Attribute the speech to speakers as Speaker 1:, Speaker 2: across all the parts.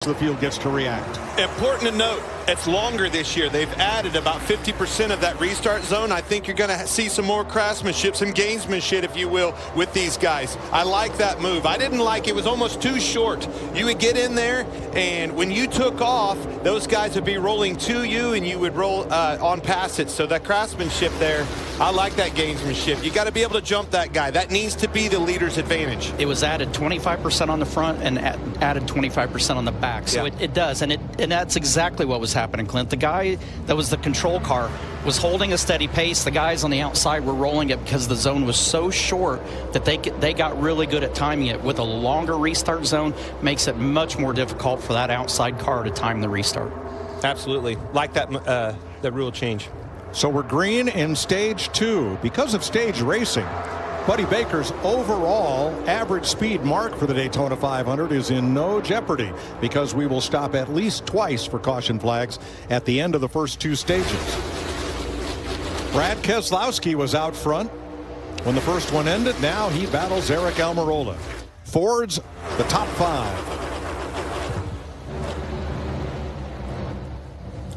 Speaker 1: The field gets to react.
Speaker 2: Important to note, it's longer this year. They've added about 50% of that restart zone. I think you're going to see some more craftsmanship, some gamesmanship, if you will, with these guys. I like that move. I didn't like it. Was almost too short. You would get in there, and when you took off, those guys would be rolling to you, and you would roll on past it. So that craftsmanship there, I like that gamesmanship. You got to be able to jump that guy. That needs to be the leader's advantage.
Speaker 3: It was added 25% on the front and added 25% on the back. So
Speaker 2: yeah.
Speaker 3: it does, and that's exactly what was happening, Clint. The guy that was the control car was holding a steady pace. The guys on the outside were rolling it because the zone was so short that they got really good at timing it. With a longer restart zone, makes it much more difficult for that outside car to time the restart.
Speaker 2: Absolutely. Like that the rule change.
Speaker 1: So we're green in stage 2. Because of stage racing, Buddy Baker's overall average speed mark for the Daytona 500 is in no jeopardy, because we will stop at least twice for caution flags at the end of the first 2 stages. Brad Keselowski was out front when the first one ended. Now he battles Eric Almirola. Ford's the top 5.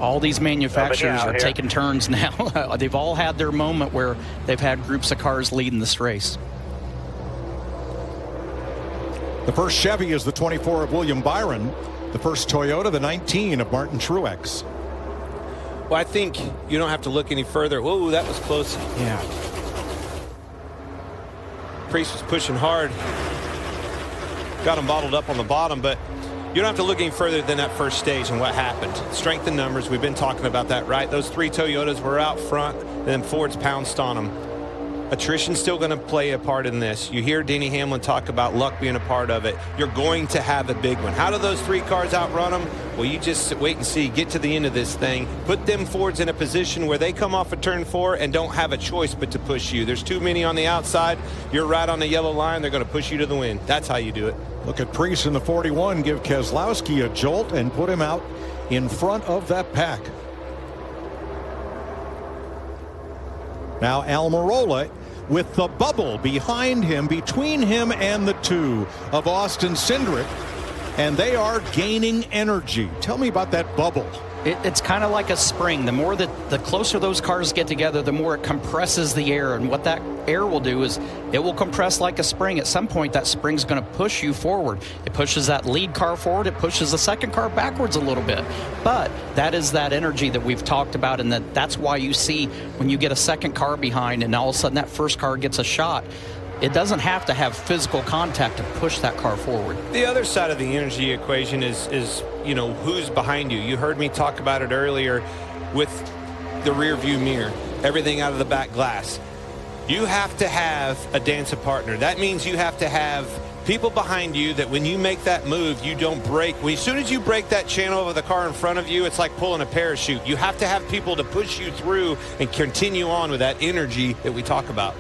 Speaker 3: All these manufacturers are taking turns now. They've all had their moment where they've had groups of cars leading this race.
Speaker 1: The first Chevy is the 24 of William Byron. The first Toyota, the 19 of Martin Truex.
Speaker 2: Well, I think you don't have to look any further. Whoa, that was close.
Speaker 3: Yeah.
Speaker 2: Priest was pushing hard. Got him bottled up on the bottom, but you don't have to look any further than that first stage and what happened. Strength in numbers. We've been talking about that, right? Those 3 Toyotas were out front, and then Ford's pounced on them. Attrition's still going to play a part in this. You hear Denny Hamlin talk about luck being a part of it. You're going to have a big one. How do those 3 cars outrun them? Well, you just wait and see. Get to the end of this thing. Put them Fords in a position where they come off of turn 4 and don't have a choice but to push you. There's too many on the outside. You're right on the yellow line. They're going to push you to the win. That's how you do it.
Speaker 1: Look at Priest in the 41. Give Keselowski a jolt and put him out in front of that pack. Now Almirola with the bubble behind him, between him and the 2 of Austin Cindric, and they are gaining energy. Tell me about that bubble.
Speaker 3: It's kind of like a spring. The closer those cars get together, the more it compresses the air. And what that air will do is it will compress like a spring. At some point, that spring's going to push you forward. It pushes that lead car forward. It pushes the second car backwards a little bit. But that is that energy that we've talked about, and that's why you see when you get a second car behind and all of a sudden that first car gets a shot, it doesn't have to have physical contact to push that car forward.
Speaker 2: The other side of the energy equation is you know, who's behind you. You heard me talk about it earlier with the rear view mirror, everything out of the back glass. You have to have a dancing partner. That means you have to have people behind you that when you make that move, you don't break. As soon as you break that channel of the car in front of you, it's like pulling a parachute. You have to have people to push you through and continue on with that energy that we talk about.